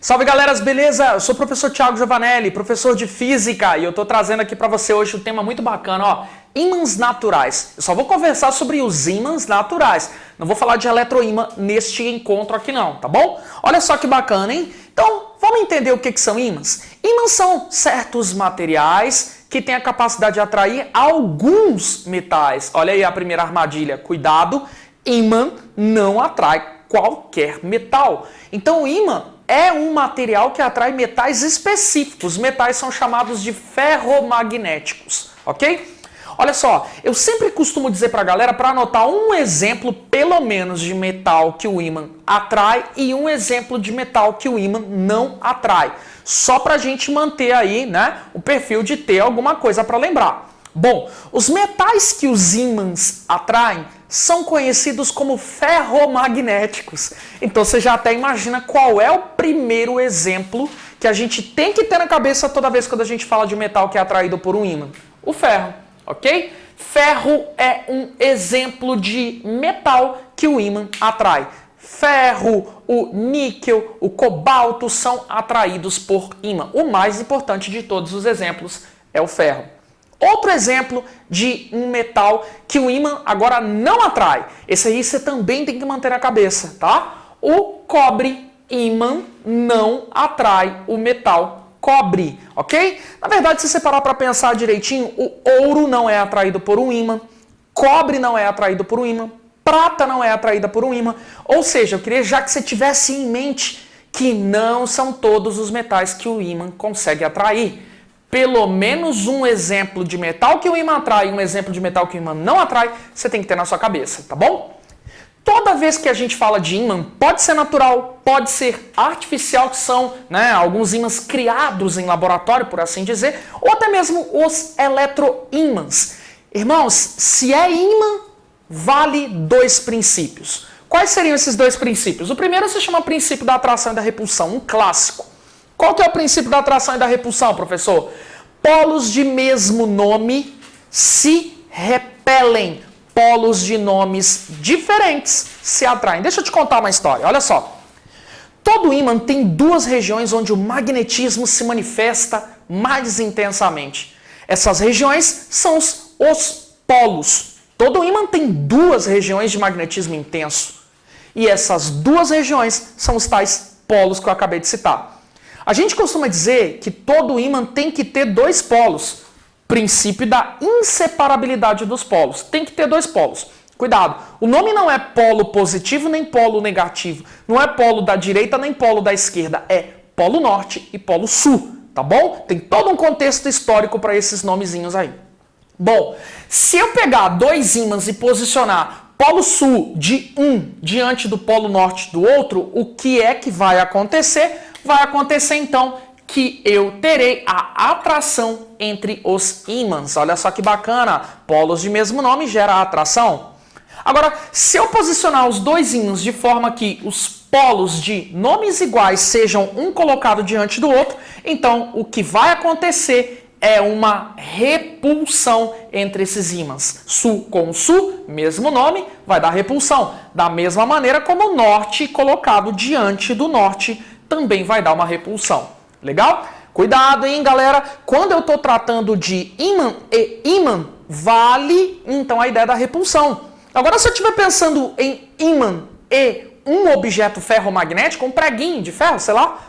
Salve galera, beleza? Eu sou o professor Thiago Giovanelli, professor de Física, e eu tô trazendo aqui para você hoje um tema muito bacana, ó, ímãs naturais. Eu só vou conversar sobre os ímãs naturais, não vou falar de eletroímã neste encontro aqui não, tá bom? Olha só que bacana, hein? Então, vamos entender o que são ímãs? Ímãs são certos materiais que têm a capacidade de atrair alguns metais. Olha aí a primeira armadilha, cuidado, ímã não atrai qualquer metal. Então o ímã é um material que atrai metais específicos. Os metais são chamados de ferromagnéticos, ok? Olha só, eu sempre costumo dizer para a galera para anotar um exemplo, pelo menos, de metal que o ímã atrai e um exemplo de metal que o ímã não atrai. Só para a gente manter aí, né, o perfil de ter alguma coisa para lembrar. Bom, os metais que os ímãs atraem são conhecidos como ferromagnéticos. Então você já até imagina qual é o primeiro exemplo que a gente tem que ter na cabeça toda vez quando a gente fala de metal que é atraído por um ímã. O ferro, ok? Ferro é um exemplo de metal que o ímã atrai. Ferro, o níquel, o cobalto são atraídos por ímã. O mais importante de todos os exemplos é o ferro. Outro exemplo de um metal que o ímã agora não atrai. Esse aí você também tem que manter na cabeça, tá? O cobre, ímã, não atrai o metal cobre, ok? Na verdade, se você parar para pensar direitinho, o ouro não é atraído por um ímã, cobre não é atraído por um ímã, prata não é atraída por um ímã. Ou seja, eu queria já que você tivesse em mente que não são todos os metais que o ímã consegue atrair. Pelo menos um exemplo de metal que o ímã atrai e um exemplo de metal que o ímã não atrai, você tem que ter na sua cabeça, tá bom? Toda vez que a gente fala de ímã, pode ser natural, pode ser artificial, que são, né, alguns ímãs criados em laboratório, por assim dizer, ou até mesmo os eletroímãs. Irmãos, se é ímã, vale dois princípios. Quais seriam esses dois princípios? O primeiro se chama princípio da atração e da repulsão, um clássico. Qual que é o princípio da atração e da repulsão, professor? Polos de mesmo nome se repelem. Polos de nomes diferentes se atraem. Deixa eu te contar uma história. Olha só. Todo ímã tem duas regiões onde o magnetismo se manifesta mais intensamente. Essas regiões são os polos. Todo ímã tem duas regiões de magnetismo intenso. E essas duas regiões são os tais polos que eu acabei de citar. A gente costuma dizer que todo ímã tem que ter dois polos. Princípio da inseparabilidade dos polos. Tem que ter dois polos. Cuidado, o nome não é polo positivo nem polo negativo. Não é polo da direita nem polo da esquerda. É polo norte e polo sul, tá bom? Tem todo um contexto histórico para esses nomezinhos aí. Bom, se eu pegar dois ímãs e posicionar polo sul de um diante do polo norte do outro, o que é que vai acontecer? Vai acontecer então que eu terei a atração entre os ímãs. Olha só que bacana, polos de mesmo nome gera atração. Agora, se eu posicionar os dois ímãs de forma que os polos de nomes iguais sejam um colocado diante do outro, então o que vai acontecer é uma repulsão entre esses ímãs. Sul com sul, mesmo nome, vai dar repulsão. Da mesma maneira como o norte colocado diante do norte também vai dar uma repulsão. Legal? Cuidado, hein, galera? Quando eu estou tratando de ímã e ímã, vale, então, a ideia da repulsão. Agora, se eu estiver pensando em ímã e um objeto ferromagnético, um preguinho de ferro, sei lá,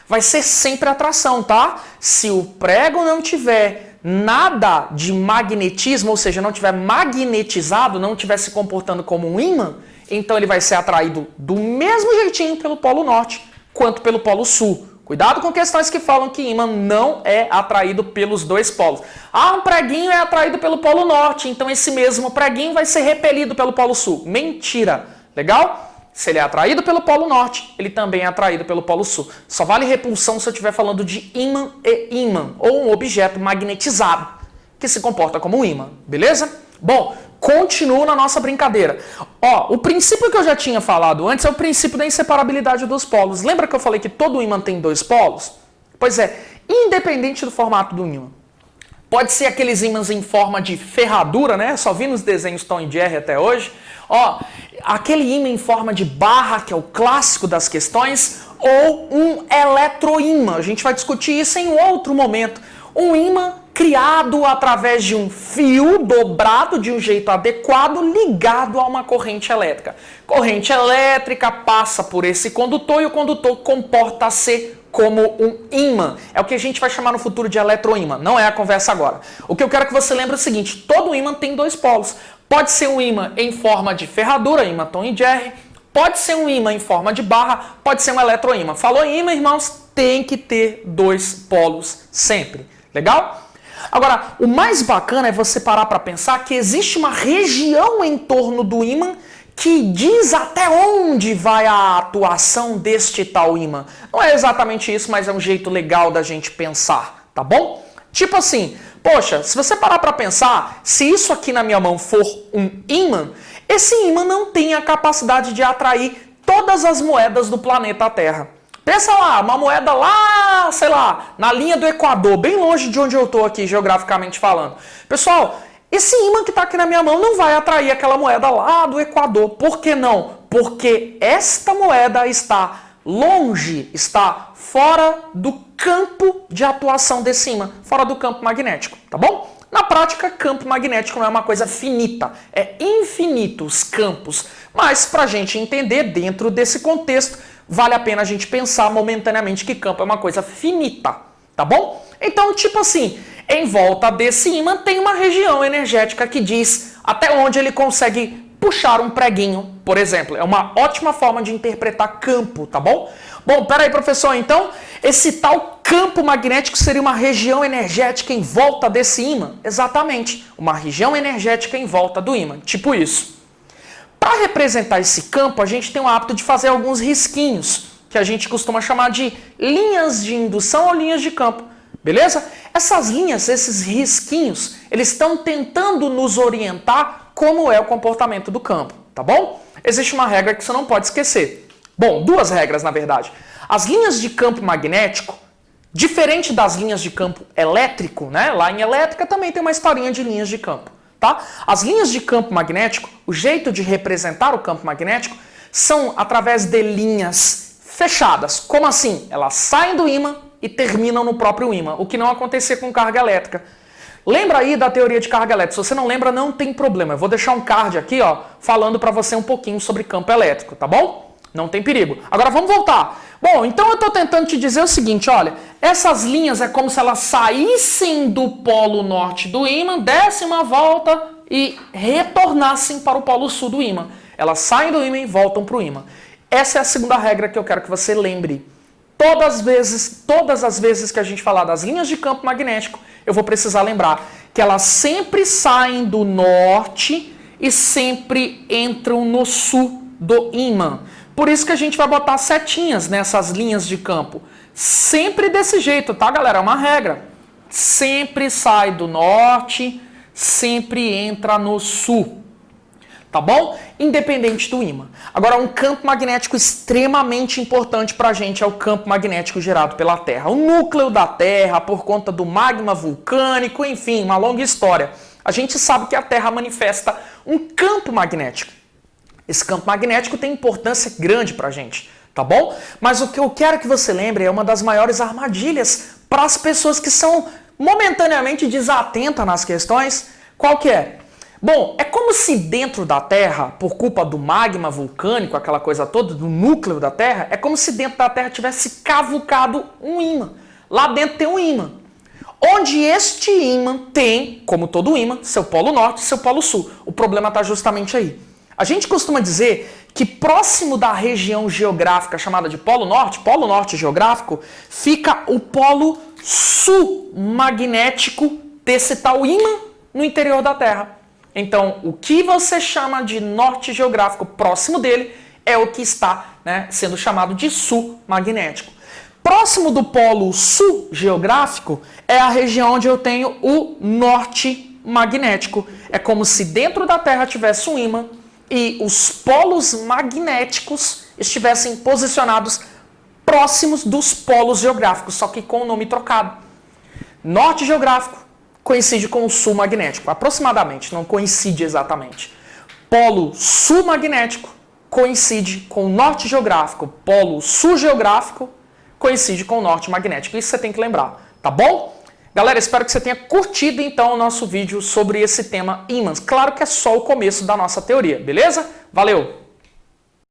vai ser sempre atração, tá? Se o prego não tiver nada de magnetismo, ou seja, não tiver magnetizado, não estiver se comportando como um ímã, então ele vai ser atraído do mesmo jeitinho pelo polo norte quanto pelo polo sul. Cuidado com questões que falam que ímã não é atraído pelos dois polos. Ah, um preguinho é atraído pelo polo norte, então esse mesmo preguinho vai ser repelido pelo polo sul. Mentira. Legal? Se ele é atraído pelo polo norte, ele também é atraído pelo polo sul. Só vale repulsão se eu estiver falando de ímã e ímã, ou um objeto magnetizado, que se comporta como um ímã. Beleza? Bom, continuo na nossa brincadeira. Ó, o princípio que eu já tinha falado antes é o princípio da inseparabilidade dos polos. Lembra que eu falei que todo ímã tem dois polos? Pois é, independente do formato do ímã. Pode ser aqueles ímãs em forma de ferradura, né? Só vi nos desenhos Tom e Jerry até hoje. Ó, aquele ímã em forma de barra, que é o clássico das questões, ou um eletroímã. A gente vai discutir isso em outro momento. Um ímã criado através de um fio dobrado de um jeito adequado, ligado a uma corrente elétrica. Corrente elétrica passa por esse condutor e o condutor comporta-se como um ímã. É o que a gente vai chamar no futuro de eletroímã. Não é a conversa agora. O que eu quero que você lembre é o seguinte: todo ímã tem dois polos. Pode ser um ímã em forma de ferradura, ímã Tom e Jerry. Pode ser um ímã em forma de barra. Pode ser um eletroímã. Falou em ímã, irmãos? Tem que ter dois polos sempre. Legal? Agora, o mais bacana é você parar para pensar que existe uma região em torno do ímã que diz até onde vai a atuação deste tal ímã. Não é exatamente isso, mas é um jeito legal da gente pensar, tá bom? Tipo assim, poxa, se você parar para pensar, se isso aqui na minha mão for um ímã, esse ímã não tem a capacidade de atrair todas as moedas do planeta Terra. Pensa lá, uma moeda lá, sei lá, na linha do Equador, bem longe de onde eu estou aqui, geograficamente falando. Pessoal, esse ímã que está aqui na minha mão não vai atrair aquela moeda lá do Equador. Por que não? Porque esta moeda está longe, está fora do campo de atuação desse ímã, fora do campo magnético, tá bom? Na prática, campo magnético não é uma coisa finita, é infinito os campos. Mas para a gente entender dentro desse contexto, vale a pena a gente pensar momentaneamente que campo é uma coisa finita, tá bom? Então, tipo assim, em volta desse ímã tem uma região energética que diz até onde ele consegue puxar um preguinho, por exemplo. É uma ótima forma de interpretar campo, tá bom? Bom, peraí, professor, então, esse tal campo magnético seria uma região energética em volta desse ímã? Exatamente, uma região energética em volta do ímã, tipo isso. Para representar esse campo, a gente tem o hábito de fazer alguns risquinhos, que a gente costuma chamar de linhas de indução ou linhas de campo, beleza? Essas linhas, esses risquinhos, eles estão tentando nos orientar como é o comportamento do campo, tá bom? Existe uma regra que você não pode esquecer. Bom, duas regras, na verdade. As linhas de campo magnético, diferente das linhas de campo elétrico, né? Lá em elétrica também tem uma historinha de linhas de campo. Tá? As linhas de campo magnético, o jeito de representar o campo magnético são através de linhas fechadas. Como assim? Elas saem do ímã e terminam no próprio ímã, o que não acontecia com carga elétrica. Lembra aí da teoria de carga elétrica? Se você não lembra, não tem problema. Eu vou deixar um card aqui, ó, falando para você um pouquinho sobre campo elétrico, tá bom? Não tem perigo. Agora vamos voltar. Bom, então eu estou tentando te dizer o seguinte, olha, essas linhas é como se elas saíssem do polo norte do ímã, dessem uma volta e retornassem para o polo sul do ímã. Elas saem do ímã e voltam para o ímã. Essa é a segunda regra que eu quero que você lembre. Todas as vezes que a gente falar das linhas de campo magnético, eu vou precisar lembrar que elas sempre saem do norte e sempre entram no sul do ímã. Por isso que a gente vai botar setinhas nessas linhas de campo. Sempre desse jeito, tá, galera? É uma regra. Sempre sai do norte, sempre entra no sul. Tá bom? Independente do ímã. Agora, um campo magnético extremamente importante pra gente é o campo magnético gerado pela Terra. O núcleo da Terra, por conta do magma vulcânico, enfim, uma longa história. A gente sabe que a Terra manifesta um campo magnético. Esse campo magnético tem importância grande pra gente, tá bom? Mas o que eu quero que você lembre é uma das maiores armadilhas para as pessoas que são momentaneamente desatentas nas questões. Qual que é? Bom, é como se dentro da Terra, por culpa do magma vulcânico, aquela coisa toda, do núcleo da Terra, é como se dentro da Terra tivesse cavucado um ímã. Lá dentro tem um ímã. Onde este ímã tem, como todo ímã, seu polo norte e seu polo sul. O problema está justamente aí. A gente costuma dizer que próximo da região geográfica chamada de polo norte geográfico, fica o polo sul magnético desse tal ímã no interior da Terra. Então, o que você chama de norte geográfico próximo dele é o que está, né, sendo chamado de sul magnético. Próximo do polo sul geográfico é a região onde eu tenho o norte magnético. É como se dentro da Terra tivesse um ímã e os polos magnéticos estivessem posicionados próximos dos polos geográficos, só que com o nome trocado. Norte geográfico coincide com o sul magnético, aproximadamente, não coincide exatamente. polo sul magnético coincide com o norte geográfico. Polo sul geográfico coincide com o norte magnético. Isso você tem que lembrar, tá bom? Galera, espero que você tenha curtido então o nosso vídeo sobre esse tema ímãs. Claro que é só o começo da nossa teoria, beleza? Valeu!